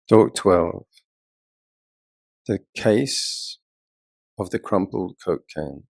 Talk 12. The case of the crumpled Coke can.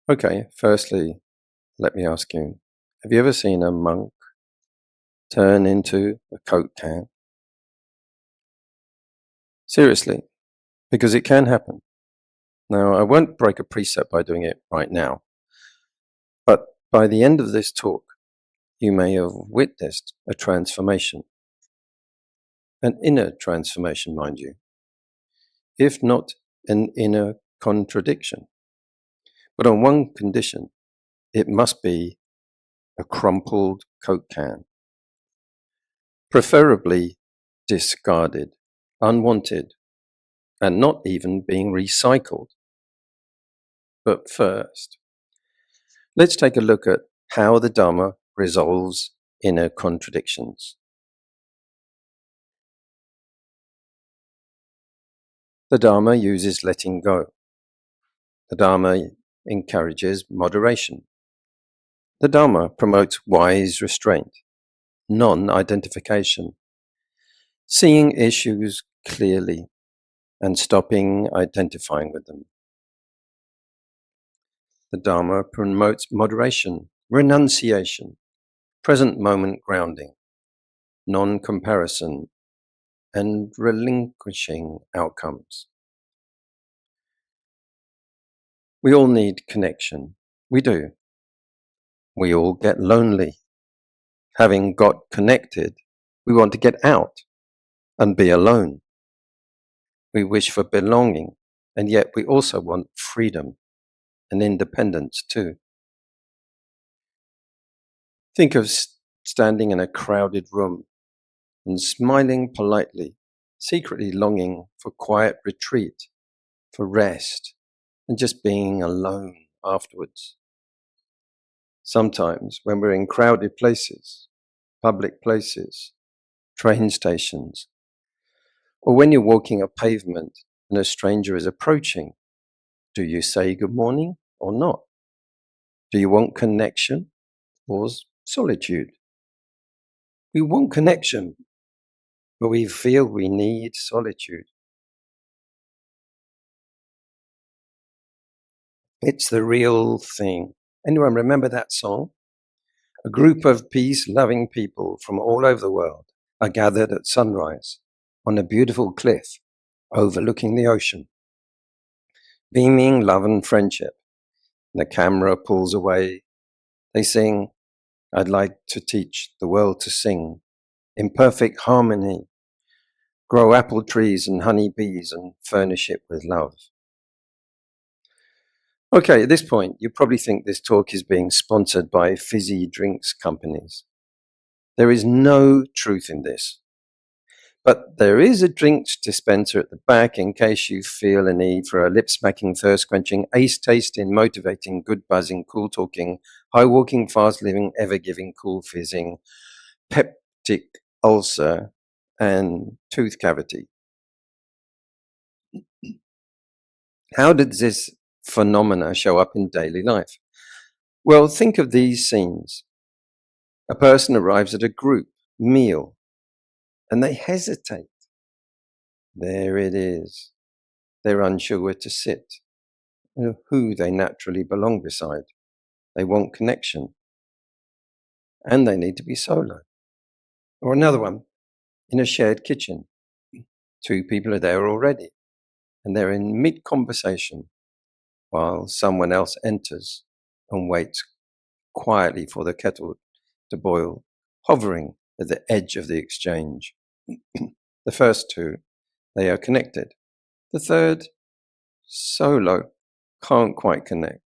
Okay, firstly, let me ask you, have you ever seen a monk turn into a Coke can? Seriously, because it can happen. Now, I won't break a precept by doing it right now, but by the end of this talk, you may have witnessed a transformation. An inner transformation, mind you, if not an inner contradiction. But on one condition, it must be a crumpled Coke can, preferably discarded, unwanted, and not even being recycled. But first, let's take a look at how the Dharma resolves inner contradictions. The Dharma uses letting go. The Dharma encourages moderation. The Dharma promotes wise restraint, non-identification, seeing issues clearly and stopping identifying with them. The Dharma promotes moderation, renunciation, present moment grounding, non-comparison, and relinquishing outcomes. We all need connection. We do. We all get lonely. Having got connected, we want to get out and be alone. We wish for belonging, and yet we also want freedom and independence too. Think of standing in a crowded room and smiling politely, secretly longing for quiet retreat, for rest, and just being alone afterwards. Sometimes when we're in crowded places, public places, train stations, or when you're walking a pavement and a stranger is approaching, do you say good morning or not? Do you want connection or solitude? We want connection, but we feel we need solitude. It's the real thing. Anyone remember that song? A group of peace-loving people from all over the world are gathered at sunrise on a beautiful cliff overlooking the ocean, beaming love and friendship. The camera pulls away. They sing, "I'd like to teach the world to sing in perfect harmony, grow apple trees and honey bees and furnish it with love." Okay, at this point, you probably think this talk is being sponsored by fizzy drinks companies. There is no truth in this. But there is a drinks dispenser at the back in case you feel a need for a lip-smacking, thirst-quenching, ace-tasting, motivating, good-buzzing, cool-talking, high-walking, fast-living, ever-giving, cool-fizzing, peptic ulcer, and tooth cavity. How did this phenomena show up in daily life? Well, think of these scenes. A person arrives at a group meal and they hesitate. There it is. They're unsure where to sit, who they naturally belong beside. They want connection. And they need to be solo. Or another one, in a shared kitchen. Two people are there already, and they're in mid-conversation while someone else enters and waits quietly for the kettle to boil, hovering at the edge of the exchange. The first two, they are connected. The third, solo, can't quite connect.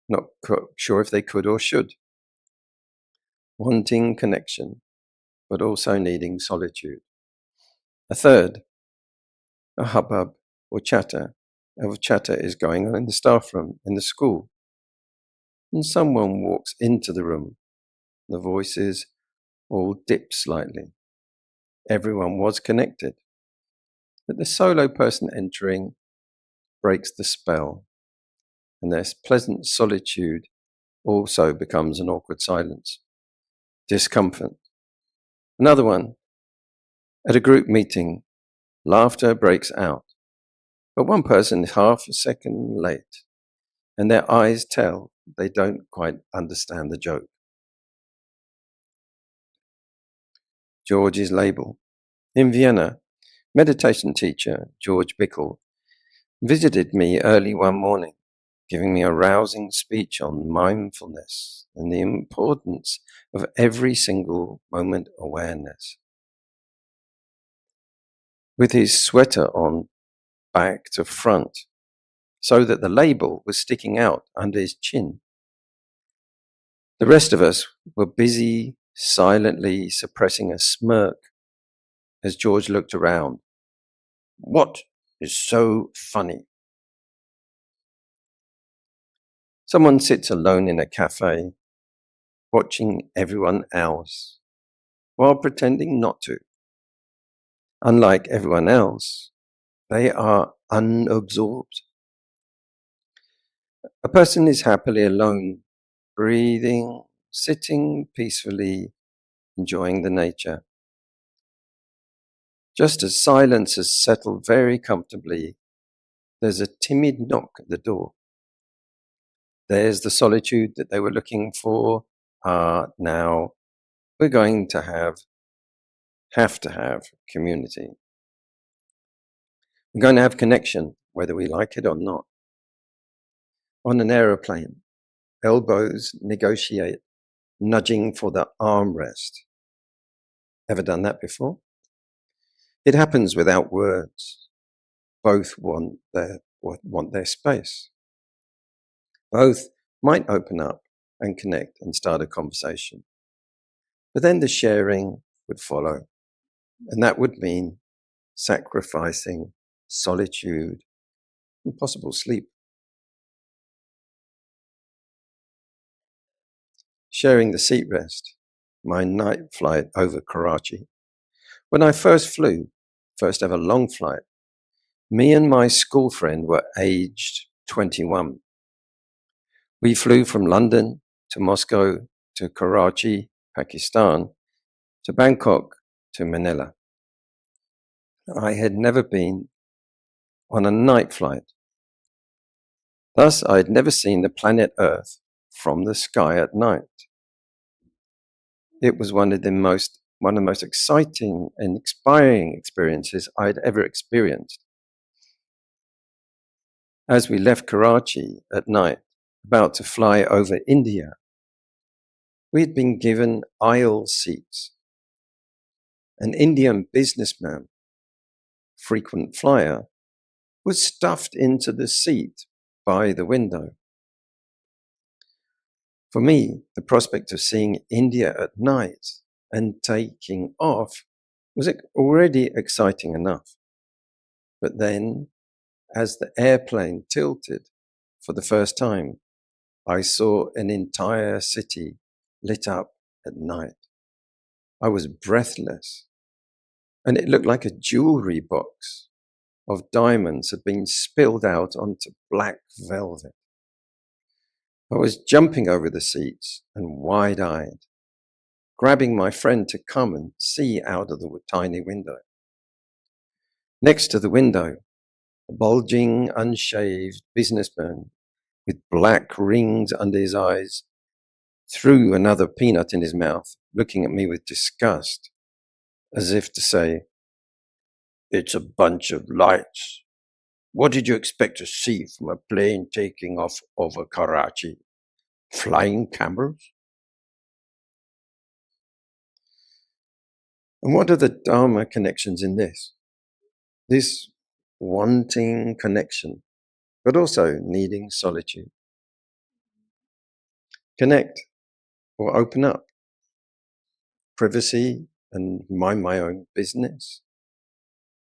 Not sure if they could or should. Wanting connection, but also needing solitude. A third, A hubbub or chatter is going on in the staff room in the school, and someone walks into the room. The voices all dip slightly. Everyone was connected, but the solo person entering breaks the spell, and their pleasant solitude also becomes an awkward silence. Discomfort. Another one. At a group meeting, laughter breaks out, but one person is half a second late, and their eyes tell they don't quite understand the joke. George's label. In Vienna, meditation teacher George Bickel visited me early one morning, giving me a rousing speech on mindfulness and the importance of every single moment awareness. With his sweater on back to front, so that the label was sticking out under his chin, the rest of us were busy silently suppressing a smirk as George looked around. What is so funny? Someone sits alone in a cafe, watching everyone else, while pretending not to. Unlike everyone else, they are unabsorbed. A person is happily alone, breathing, sitting peacefully, enjoying the nature. Just as silence has settled very comfortably, there's a timid knock at the door. There's the solitude that they were looking for. Now we're going to have to have community. We're going to have connection, whether we like it or not. On an aeroplane, elbows negotiate, nudging for the armrest. Ever done that before? It happens without words. Both want their space. Both might open up and connect and start a conversation. But then the sharing would follow, and that would mean sacrificing solitude and possible sleep. Sharing the seat rest, my night flight over Karachi. When I first ever long flight, me and my school friend were aged 21. We flew from London to Moscow to Karachi, Pakistan, to Bangkok to Manila. I had never been on a night flight. Thus, I had never seen the planet Earth from the sky at night. It was one of the most exciting and inspiring experiences I'd ever experienced. As we left Karachi at night, about to fly over India, we had been given aisle seats. An Indian businessman, frequent flyer, was stuffed into the seat by the window. For me, the prospect of seeing India at night and taking off was already exciting enough. But then, as the airplane tilted for the first time, I saw an entire city lit up at night. I was breathless, and it looked like a jewelry box of diamonds had been spilled out onto black velvet. I was jumping over the seats and wide-eyed, grabbing my friend to come and see out of the tiny window. Next to the window, a bulging, unshaved businessman with black rings under his eyes threw another peanut in his mouth, looking at me with disgust, as if to say, "It's a bunch of lights. What did you expect to see from a plane taking off over Karachi? Flying camels?" And what are the Dharma connections in this? This wanting connection, but also needing solitude. Connect or open up. Privacy and mind my own business.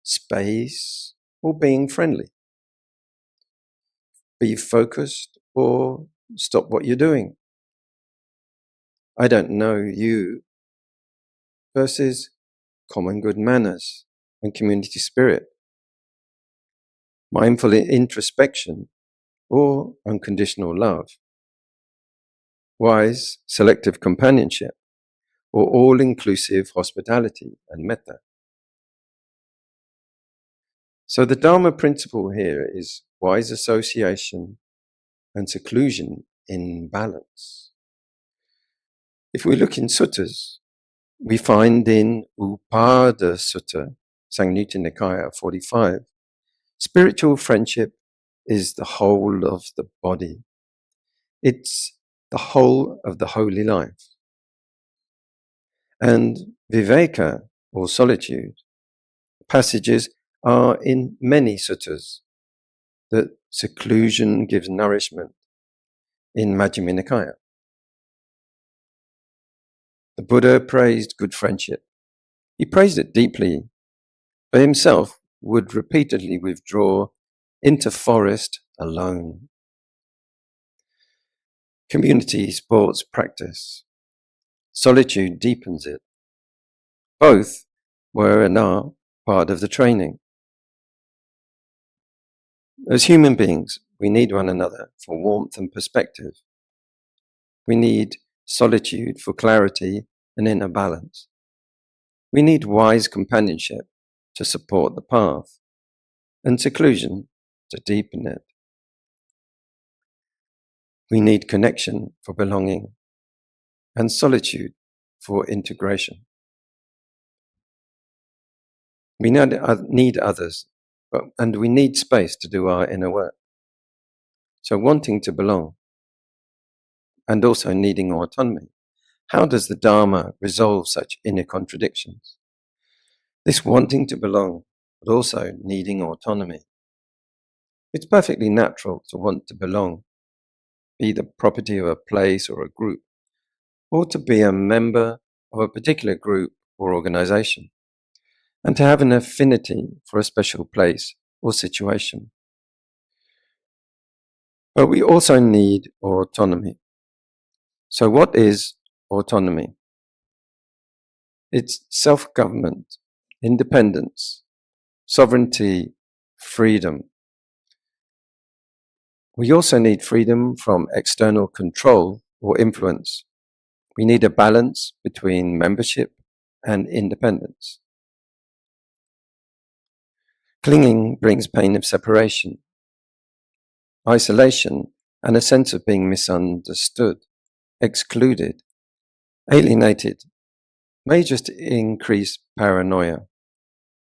Space or being friendly? Be focused or stop what you're doing? I don't know you versus common good manners and community spirit, mindful introspection or unconditional love, wise selective companionship or all-inclusive hospitality and metta. So the Dharma principle here is wise association and seclusion in balance. If we look in suttas, we find in Upada Sutta, Samyutta Nikaya 45, spiritual friendship is the whole of the body. It's the whole of the holy life. And Viveka, or solitude, passages are in many suttas that seclusion gives nourishment in Majjhima Nikaya. The Buddha praised good friendship. He praised it deeply, but himself would repeatedly withdraw into forest alone. Community sports practice. Solitude deepens it. Both were and are part of the training. As human beings, we need one another for warmth and perspective. We need solitude for clarity and inner balance. We need wise companionship to support the path, and seclusion to deepen it. We need connection for belonging, and solitude for integration. We need others, and we need space to do our inner work. So wanting to belong, and also needing autonomy. How does the Dharma resolve such inner contradictions? This wanting to belong, but also needing autonomy. It's perfectly natural to want to belong, be the property of a place or a group, or to be a member of a particular group or organization, and to have an affinity for a special place or situation. But we also need autonomy. So what is autonomy? It's self-government, independence, sovereignty, freedom. We also need freedom from external control or influence. We need a balance between membership and independence. Clinging brings pain of separation, isolation, and a sense of being misunderstood, excluded, alienated, may just increase paranoia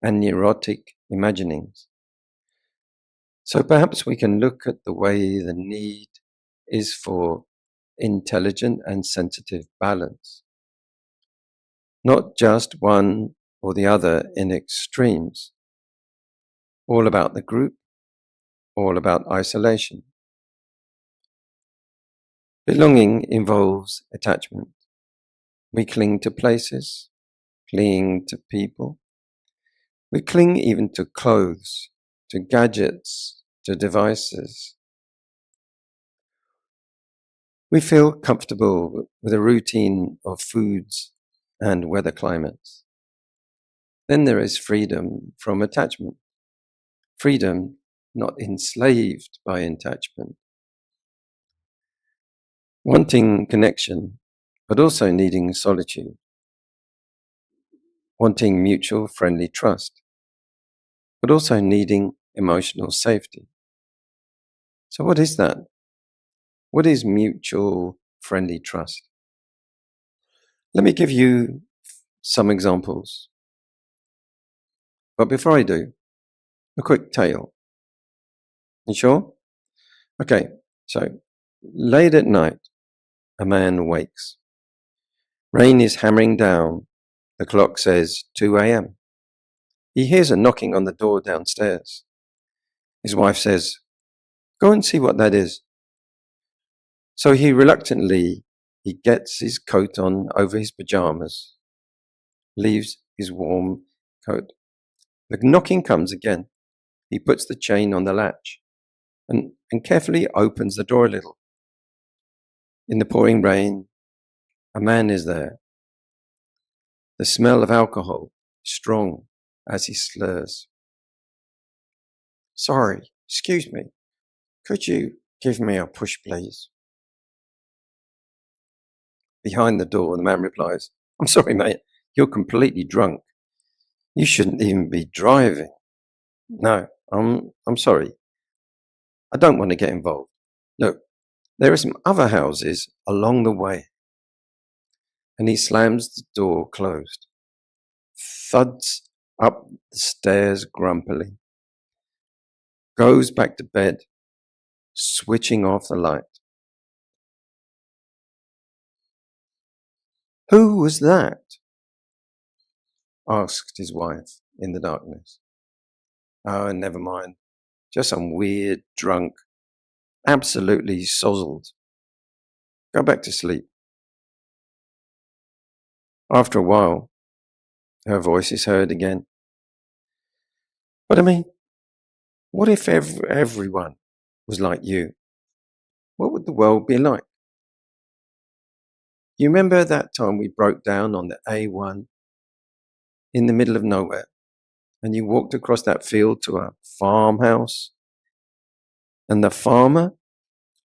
and neurotic imaginings. So perhaps we can look at the way the need is for intelligent and sensitive balance, not just one or the other in extremes, all about the group, all about isolation. Belonging involves attachment. We cling to places, cling to people. We cling even to clothes, to gadgets, to devices. We feel comfortable with a routine of foods and weather climates. Then there is freedom from attachment. Freedom not enslaved by attachment. Wanting connection, but also needing solitude. Wanting mutual friendly trust, but also needing emotional safety. So what is that? What is mutual friendly trust? Let me give you some examples. But before I do, a quick tale. You sure? Okay, so late at night, a man wakes. Rain is hammering down. The clock says 2 a.m. He hears a knocking on the door downstairs. His wife says, "Go and see what that is." So he gets his coat on over his pajamas, leaves his warm coat. The knocking comes again. He puts the chain on the latch and carefully opens the door a little. In the pouring rain, a man is there. The smell of alcohol strong as he slurs. "Sorry, excuse me. Could you give me a push, please?" Behind the door, the man replies, "I'm sorry, mate. You're completely drunk. You shouldn't even be driving." "No, I'm sorry. I don't want to get involved. Look, there are some other houses along the way." And he slams the door closed, thuds up the stairs grumpily, goes back to bed, switching off the light. "Who was that?" asked his wife in the darkness. "Oh, never mind. Just some weird drunk, absolutely sozzled. Go back to sleep." After a while, her voice is heard again. "But I mean, what if everyone was like you? What would the world be like? You remember that time we broke down on the A1 in the middle of nowhere and you walked across that field to a farmhouse and the farmer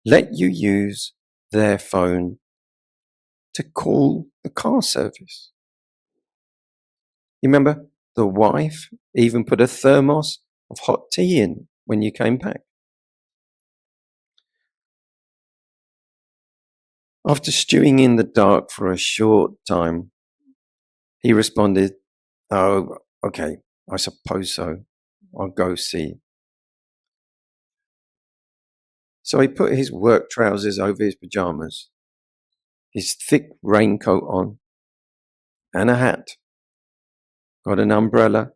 let you use their phone to call the car service? You remember the wife even put a thermos of hot tea in when you came back? After stewing in the dark for a short time, he responded, "Oh, okay, I suppose so. I'll go see." So he put his work trousers over his pajamas, his thick raincoat on, and a hat, got an umbrella,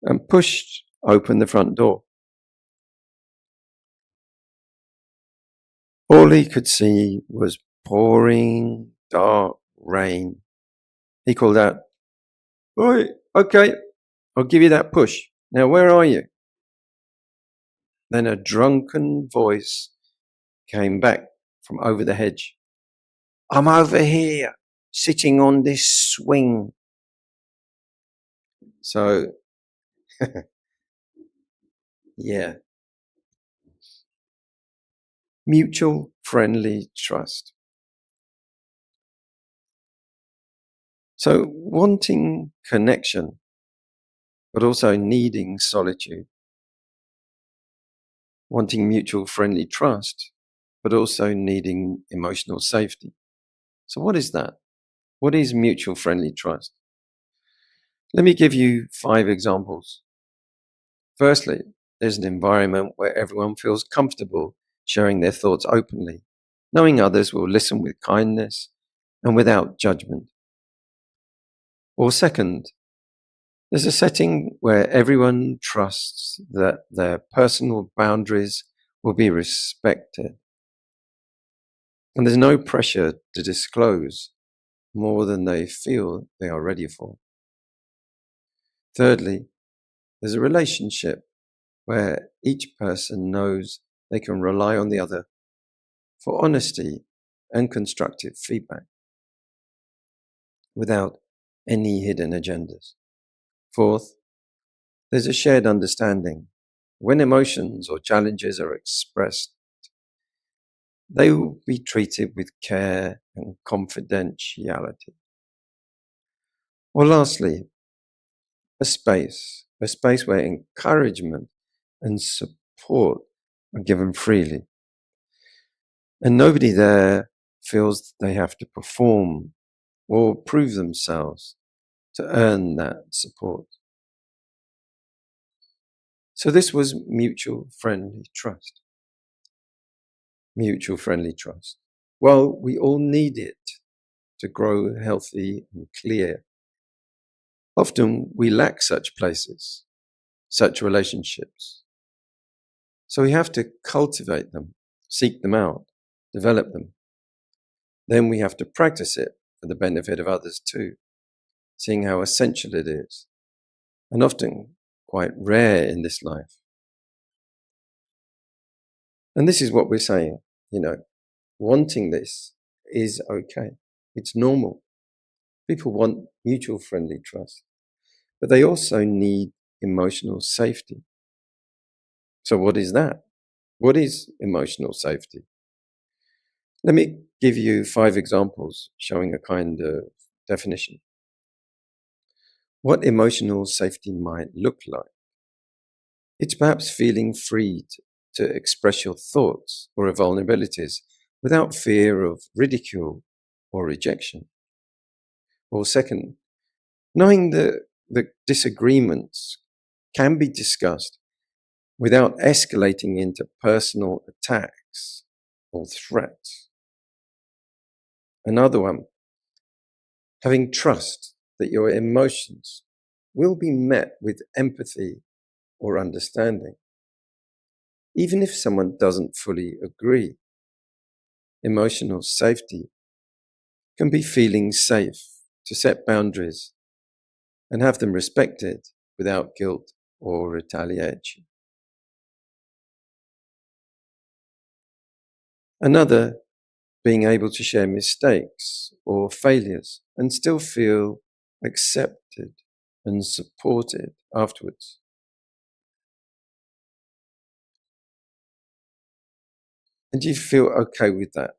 and pushed open the front door. All he could see was pouring dark rain. He called out, "Oi, okay, I'll give you that push. Now, where are you?" Then a drunken voice came back from over the hedge. "I'm over here, sitting on this swing." So, yeah, mutual friendly trust. So, wanting connection, but also needing solitude. Wanting mutual friendly trust, but also needing emotional safety. So, what is that? What is mutual friendly trust? Let me give you 5 examples. Firstly, there's an environment where everyone feels comfortable sharing their thoughts openly, knowing others will listen with kindness and without judgment. Or second, there's a setting where everyone trusts that their personal boundaries will be respected, and there's no pressure to disclose more than they feel they are ready for. Thirdly, there's a relationship where each person knows they can rely on the other for honesty and constructive feedback without any hidden agendas. Fourth, there's a shared understanding. When emotions or challenges are expressed, they will be treated with care and confidentiality. Or lastly, a space where encouragement and support are given freely. And nobody there feels they have to perform or prove themselves to earn that support. So this was mutual friendly trust. Mutual friendly trust. Well, we all need it to grow healthy and clear. Often we lack such places, such relationships. So we have to cultivate them, seek them out, develop them. Then we have to practice it for the benefit of others too, seeing how essential it is. And often quite rare in this life. And this is what we're saying, you know, wanting this is okay. It's normal. People want mutual friendly trust, but they also need emotional safety. So what is that? What is emotional safety? Let me give you 5 examples showing a kind of definition. What emotional safety might look like. It's perhaps feeling free to express your thoughts or vulnerabilities without fear of ridicule or rejection. Or second, knowing that disagreements can be discussed without escalating into personal attacks or threats. Another one, having trust that your emotions will be met with empathy or understanding. Even if someone doesn't fully agree, emotional safety can be feeling safe to set boundaries and have them respected without guilt or retaliation. Another, being able to share mistakes or failures and still feel accepted and supported afterwards. And do you feel okay with that?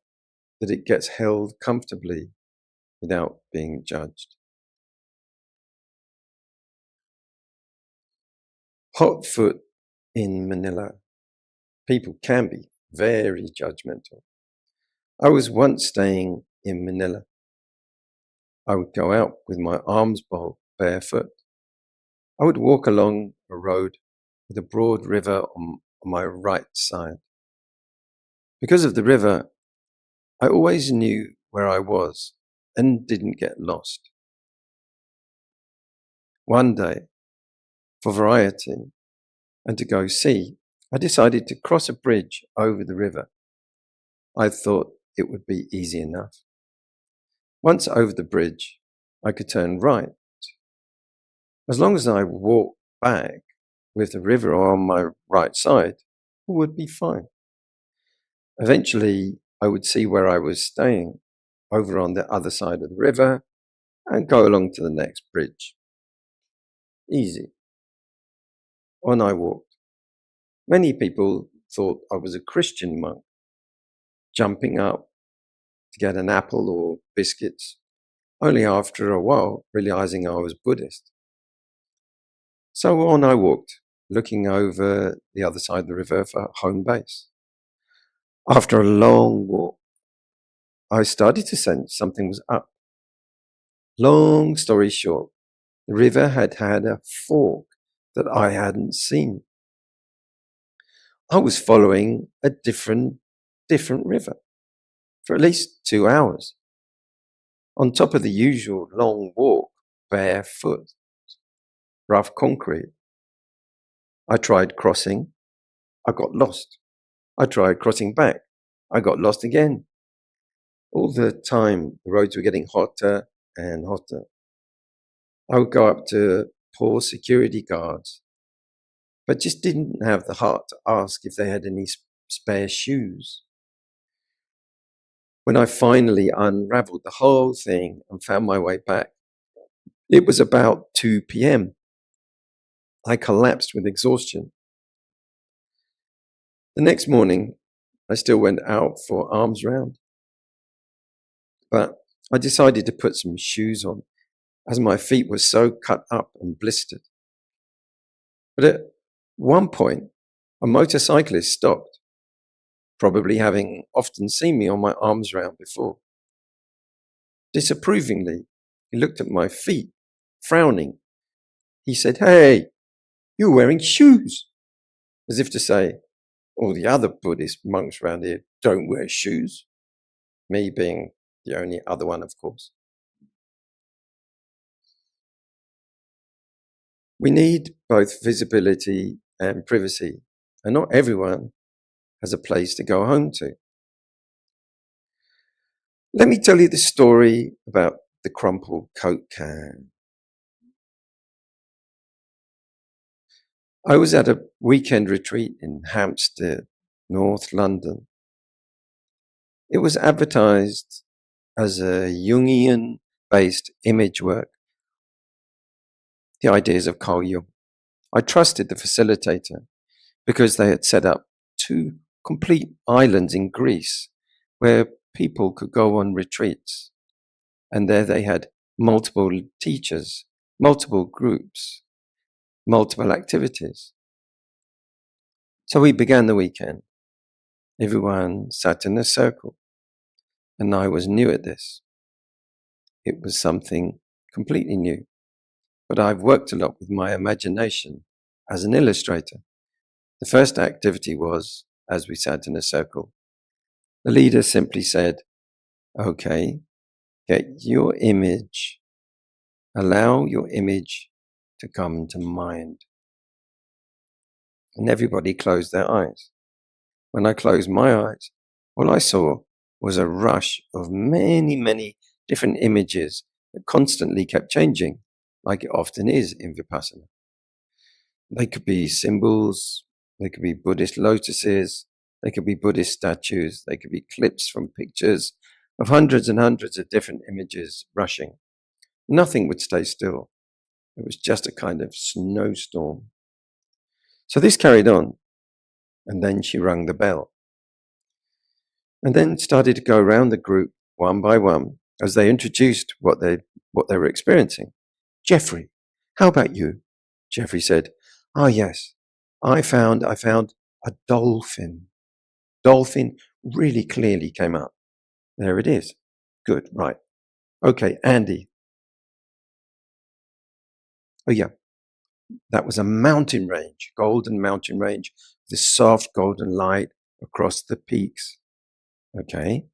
That it gets held comfortably without being judged? Hot foot in Manila. People can be very judgmental. I was once staying in Manila. I would go out with my arms bowled barefoot. I would walk along a road with a broad river on my right side. Because of the river, I always knew where I was and didn't get lost. One day, for variety and to go see, I decided to cross a bridge over the river. I thought it would be easy enough. Once over the bridge, I could turn right. As long as I walked back with the river on my right side, all would be fine. Eventually, I would see where I was staying, over on the other side of the river, and go along to the next bridge. Easy. On I walked. Many people thought I was a Christian monk, jumping up to get an apple or biscuits, only after a while realizing I was Buddhist. So on I walked, looking over the other side of the river for home base. After a long walk, I started to sense something was up. Long story short, the river had had a fork that I hadn't seen. I was following a different river for at least 2 hours, on top of the usual long walk, barefoot, rough concrete. I tried crossing. I got lost. I tried crossing back. I got lost again. All the time, the roads were getting hotter and hotter. I would go up to poor security guards, but just didn't have the heart to ask if they had any spare shoes. When I finally unraveled the whole thing and found my way back, it was about 2 p.m. I collapsed with exhaustion. The next morning, I still went out for arms round, but I decided to put some shoes on as my feet were so cut up and blistered. But at one point, a motorcyclist stopped, probably having often seen me on my arms round before. Disapprovingly, he looked at my feet, frowning. He said, "Hey, you're wearing shoes," as if to say, all the other Buddhist monks around here don't wear shoes. Me being the only other one, of course. We need both visibility and privacy, and not everyone has a place to go home to. Let me tell you the story about the crumpled Coke can. I was at a weekend retreat in Hampstead, North London. It was advertised as a Jungian-based image work, the ideas of Carl Jung. I trusted the facilitator because they had set up 2 complete islands in Greece where people could go on retreats. And there they had multiple teachers, multiple groups, multiple activities. So we began the weekend. Everyone sat in a circle, and I was new at this. It was something completely new, but I've worked a lot with my imagination as an illustrator. The first activity was, as we sat in a circle, the leader simply said, okay, get your image, allow your image to come to mind. And everybody closed their eyes. When I closed my eyes, all I saw was a rush of many, many different images that constantly kept changing, like it often is in Vipassana. They could be symbols, they could be Buddhist lotuses, they could be Buddhist statues, they could be clips from pictures of hundreds and hundreds of different images rushing. Nothing would stay still. It was just a kind of snowstorm. So this carried on, and then she rang the bell. And then started to go around the group one by one as they introduced what they were experiencing. Jeffrey, how about you? Jeffrey said, "Ah, yes, I found a dolphin. Dolphin really clearly came up. There it is. Good, right. Okay, Andy. Oh yeah, that was a mountain range, golden mountain range, with soft golden light across the peaks. Okay.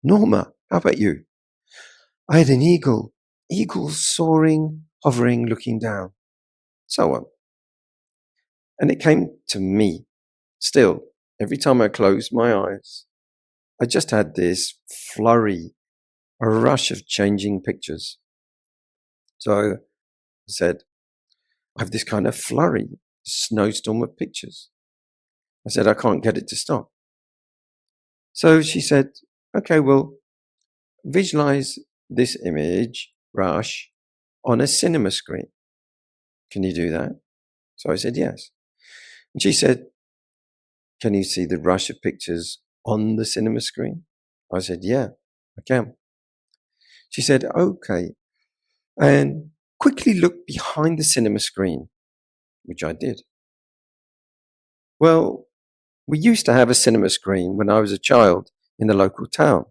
Norma, how about you? I had an eagle soaring, hovering, looking down, so on. And it came to me. Still, every time I closed my eyes, I just had this flurry, a rush of changing pictures. So I said, I have this kind of flurry, snowstorm of pictures. I said, I can't get it to stop. So she said, okay, well, visualize this image, rush, on a cinema screen. Can you do that? So I said, yes. And she said, can you see the rush of pictures on the cinema screen? I said, yeah, I can. She said, okay. And quickly look behind the cinema screen, which I did. Well, we used to have a cinema screen when I was a child in the local town.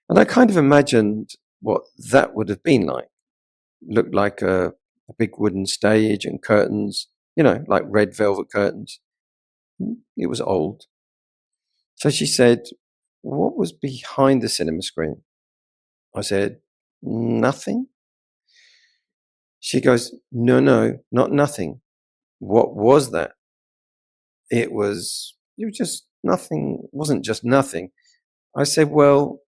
And I kind of imagined what that would have been like. Looked like a big wooden stage and curtains, like red velvet curtains. It was old. So she said, what was behind the cinema screen? I said, nothing. She goes, no, not nothing. What was that? It was just nothing. It wasn't just nothing. I said, well,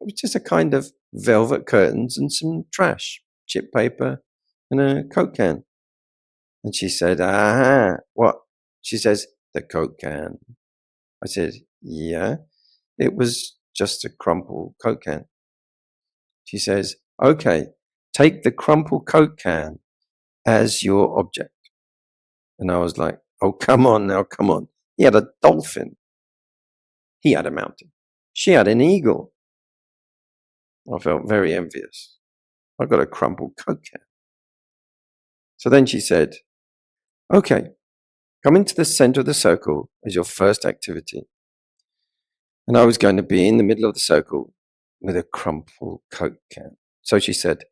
it was just a kind of velvet curtains and some trash, chip paper and a Coke can. And she said, aha, what? She says, the Coke can. I said, yeah, it was just a crumpled Coke can. She says, okay, take the crumpled Coke can as your object. And I was like, oh, come on now, come on. He had a dolphin. He had a mountain. She had an eagle. I felt very envious. I got a crumpled Coke can. So then she said, okay, come into the center of the circle as your first activity. And I was going to be in the middle of the circle with a crumpled Coke can. So she said,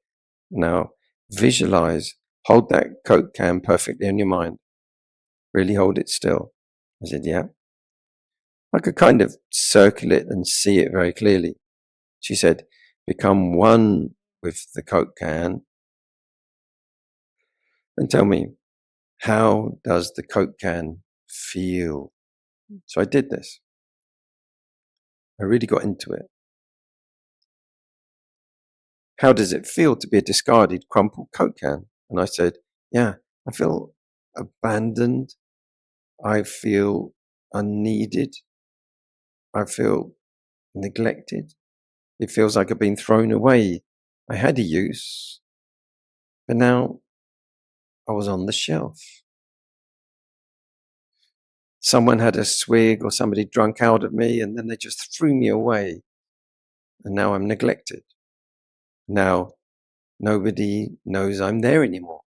now visualize, hold that Coke can perfectly in your mind. Really hold it still. I said, yeah. I could kind of circle it and see it very clearly. She said, become one with the Coke can and tell me, how does the Coke can feel? So I did this. I really got into it. How does it feel to be a discarded, crumpled Coke can? And I said, yeah, I feel abandoned. I feel unneeded. I feel neglected. It feels like I've been thrown away. I had a use, but now I was on the shelf. Someone had a swig or somebody drunk out of me, and then they just threw me away. And now I'm neglected. Now nobody knows I'm there anymore.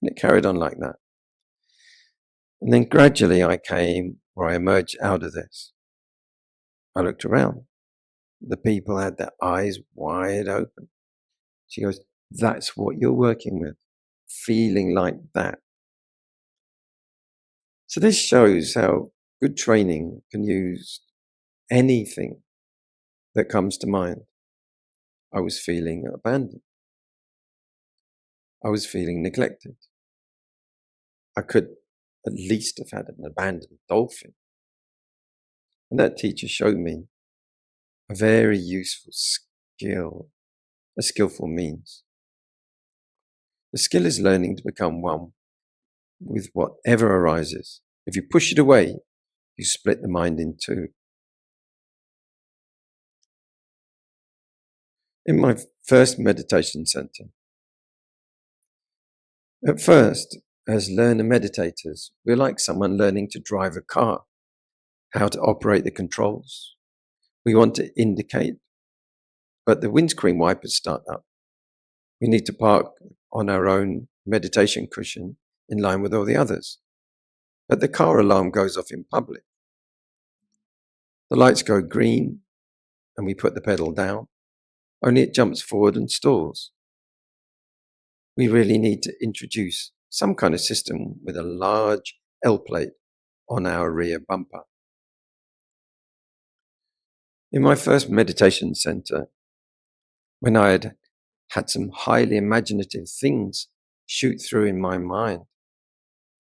And it carried on like that. And then gradually I emerged out of this. I looked around. The people had their eyes wide open. She goes, "That's what you're working with, feeling like that." So this shows how good training can use anything that comes to mind. I was feeling abandoned. I was feeling neglected. I could at least have had an abandoned dolphin. And that teacher showed me a very useful skill, a skillful means. The skill is learning to become one with whatever arises. If you push it away, you split the mind in two. In my first meditation center, at first, as learner meditators, we're like someone learning to drive a car, how to operate the controls. We want to indicate, but the windscreen wipers start up. We need to park on our own meditation cushion in line with all the others. But the car alarm goes off in public. The lights go green and we put the pedal down, only it jumps forward and stalls. We really need to introduce some kind of system with a large L plate on our rear bumper. In my first meditation center, when I had some highly imaginative things shoot through in my mind,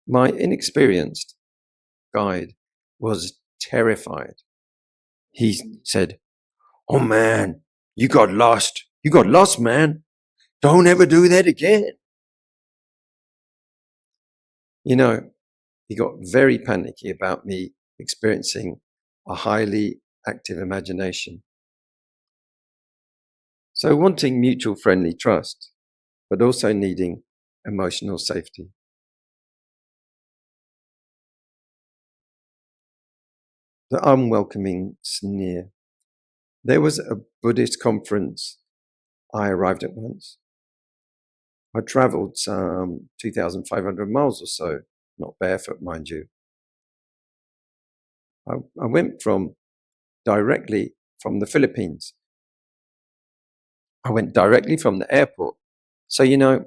my inexperienced guide was terrified. He said, "Oh man, you got lost. You got lost, man. Don't ever do that again." You know, he got very panicky about me experiencing a highly active imagination. So wanting mutual friendly trust, but also needing emotional safety. The unwelcoming sneer. There was a Buddhist conference I arrived at once. I traveled some 2,500 miles or so, not barefoot, mind you. I went directly from the Philippines. I went directly from the airport. So, I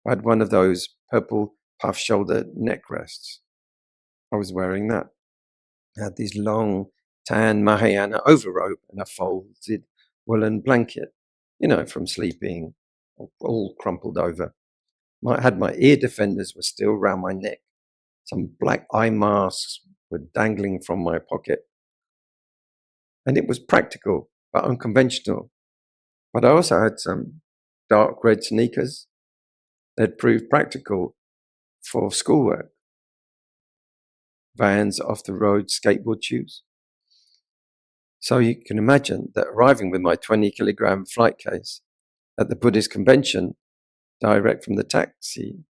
had one of those purple puff shoulder neck rests. I was wearing that. I had these long tan Mahayana overrobe and a folded woolen blanket, from sleeping, all crumpled over. I had my ear defenders were still round my neck. Some black eye masks were dangling from my pocket. And it was practical, but unconventional. But I also had some dark red sneakers that proved practical for schoolwork. Vans, off the road skateboard shoes. So you can imagine that arriving with my 20-kilogram flight case at the Buddhist convention, direct from the taxi,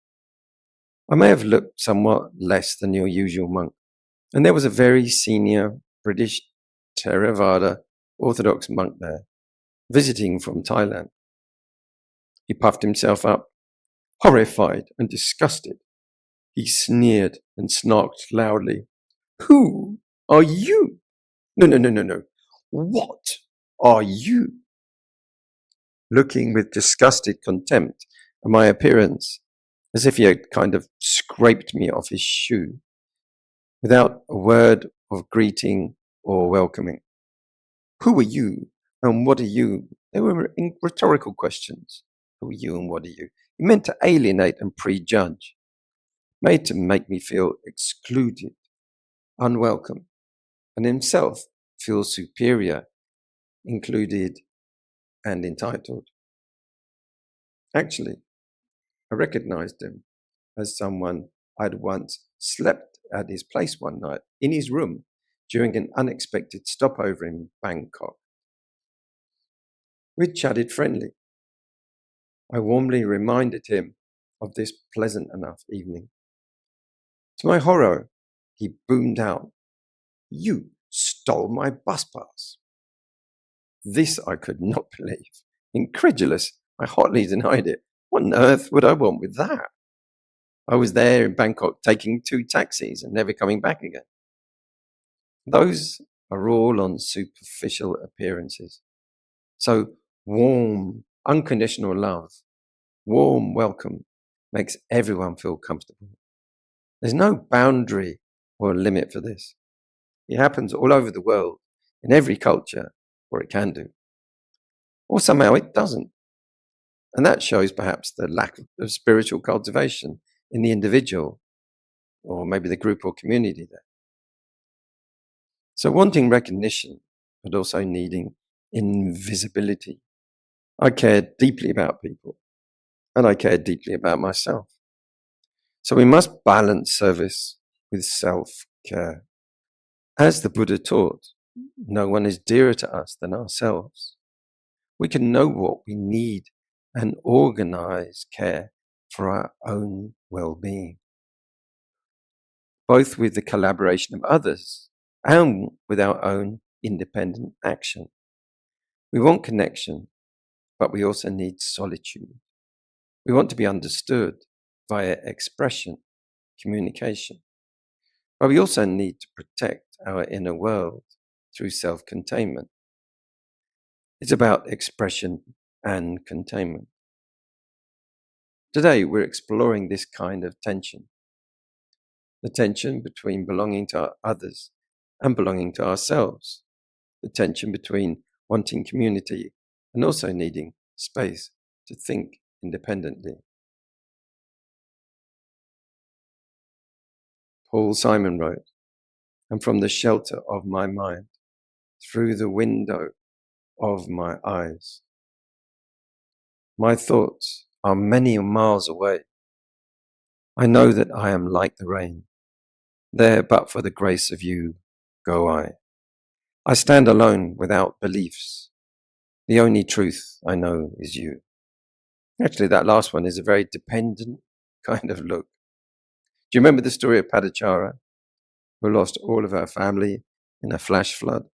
I may have looked somewhat less than your usual monk. And there was a very senior British Theravada Orthodox monk there, visiting from Thailand. He puffed himself up, horrified and disgusted. He sneered and snarked loudly. "Who are you? No, no, no, no, no. What are you?" Looking with disgusted contempt at my appearance, as if he had kind of scraped me off his shoe, without a word of greeting or welcoming. Who are you and what are you? They were rhetorical questions. Who are you and what are you? He meant to alienate and prejudge, made to make me feel excluded, unwelcome, and himself feel superior, included, and entitled. Actually, I recognized him as someone I'd once slept at his place one night in his room during an unexpected stopover in Bangkok. We'd chatted friendly. I warmly reminded him of this pleasant enough evening. To my horror, he boomed out, "You stole my bus pass." This I could not believe. Incredulous, I hotly denied it. What on earth would I want with that? I was there in Bangkok taking 2 taxis and never coming back again. Those are all on superficial appearances. So warm, unconditional love, warm welcome makes everyone feel comfortable. There's no boundary or limit for this. It happens all over the world, in every culture, or it can do. Or somehow it doesn't. And that shows perhaps the lack of spiritual cultivation in the individual, or maybe the group or community there. So wanting recognition, but also needing invisibility. I care deeply about people, and I care deeply about myself. So we must balance service with self-care. As the Buddha taught, no one is dearer to us than ourselves. We can know what we need and organize care for our own well-being, both with the collaboration of others and with our own independent action. We want connection, but we also need solitude. We want to be understood via expression, communication. But we also need to protect our inner world through self-containment. It's about expression and containment. Today, we're exploring this kind of tension. The tension between belonging to others and belonging to ourselves. The tension between wanting community and also needing space to think independently. Paul Simon wrote, "And from the shelter of my mind, through the window of my eyes, my thoughts are many miles away. I know that I am like the rain. There, but for the grace of you, go I. I stand alone without beliefs. The only truth I know is you." Actually, that last one is a very dependent kind of look. Do you remember the story of Padachara, who lost all of her family in a flash flood?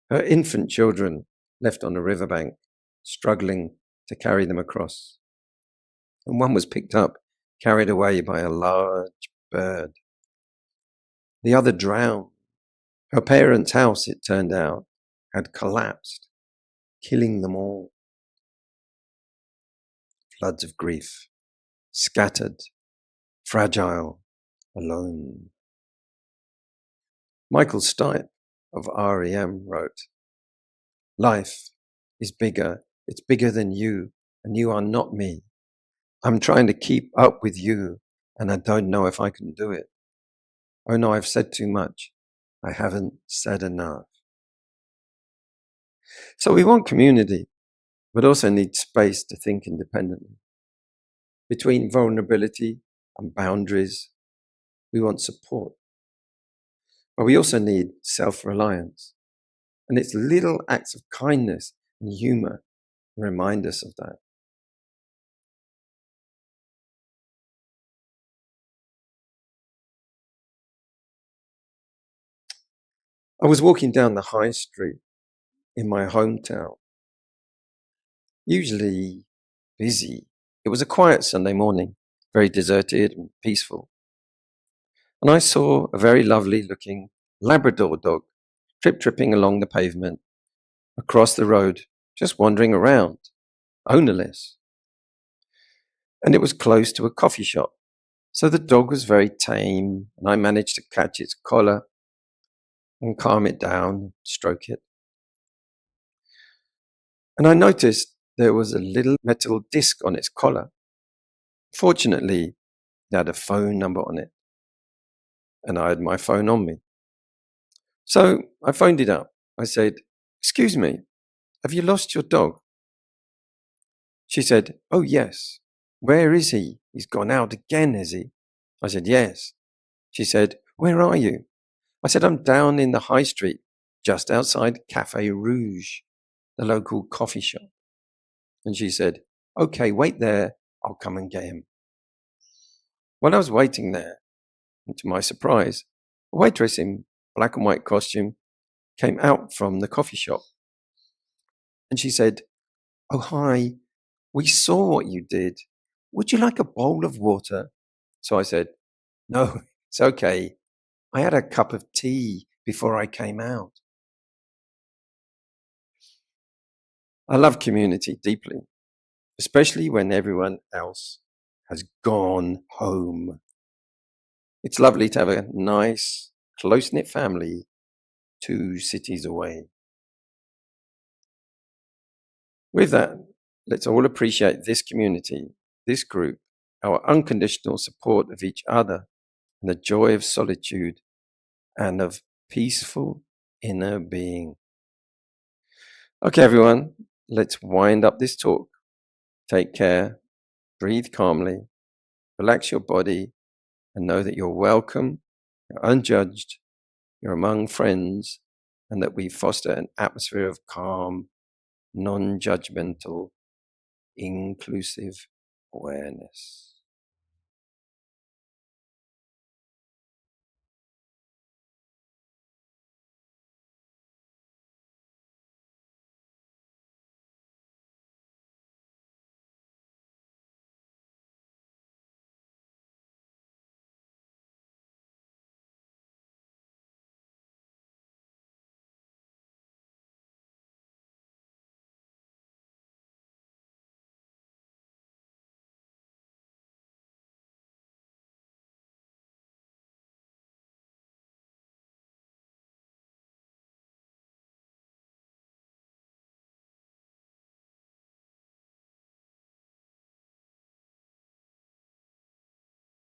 Her infant children left on a riverbank, struggling to carry them across. And one was picked up, carried away by a large bird. The other drowned. Her parents' house, it turned out, had collapsed, killing them all. Floods of grief, scattered, fragile, alone. Michael Stipe of R.E.M. wrote, "Life is bigger, it's bigger than you, and you are not me. I'm trying to keep up with you, and I don't know if I can do it. Oh no, I've said too much. I haven't said enough." So we want community, but also need space to think independently. Between vulnerability and boundaries, we want support. But we also need self-reliance. And it's little acts of kindness and humor that remind us of that. I was walking down the high street in my hometown, usually busy. It was a quiet Sunday morning, very deserted and peaceful. And I saw a very lovely looking Labrador dog tripping along the pavement, across the road, just wandering around, ownerless. And it was close to a coffee shop. So the dog was very tame, and I managed to catch its collar and calm it down, stroke it. And I noticed there was a little metal disc on its collar. Fortunately, it had a phone number on it, and I had my phone on me. So I phoned it up. I said, "Excuse me, have you lost your dog?" She said, "Oh, yes." Where is he? He's gone out again, is he? I said, yes. She said, where are you? I said, I'm down in the high street, just outside Cafe Rouge, the local coffee shop. And she said, okay, wait there. I'll come and get him. While I was waiting there, and to my surprise, a waitress in black and white costume came out from the coffee shop. And she said, oh, hi, we saw what you did. Would you like a bowl of water? So I said, no, it's okay. I had a cup of tea before I came out. I love community deeply, especially when everyone else has gone home. It's lovely to have a nice, close-knit family 2 cities away. With that, let's all appreciate this community, this group, our unconditional support of each other, and the joy of solitude and of peaceful inner being. Okay, everyone, let's wind up this talk. Take care, breathe calmly, relax your body, and know that you're welcome, you're unjudged, you're among friends, and that we foster an atmosphere of calm, non-judgmental, inclusive awareness.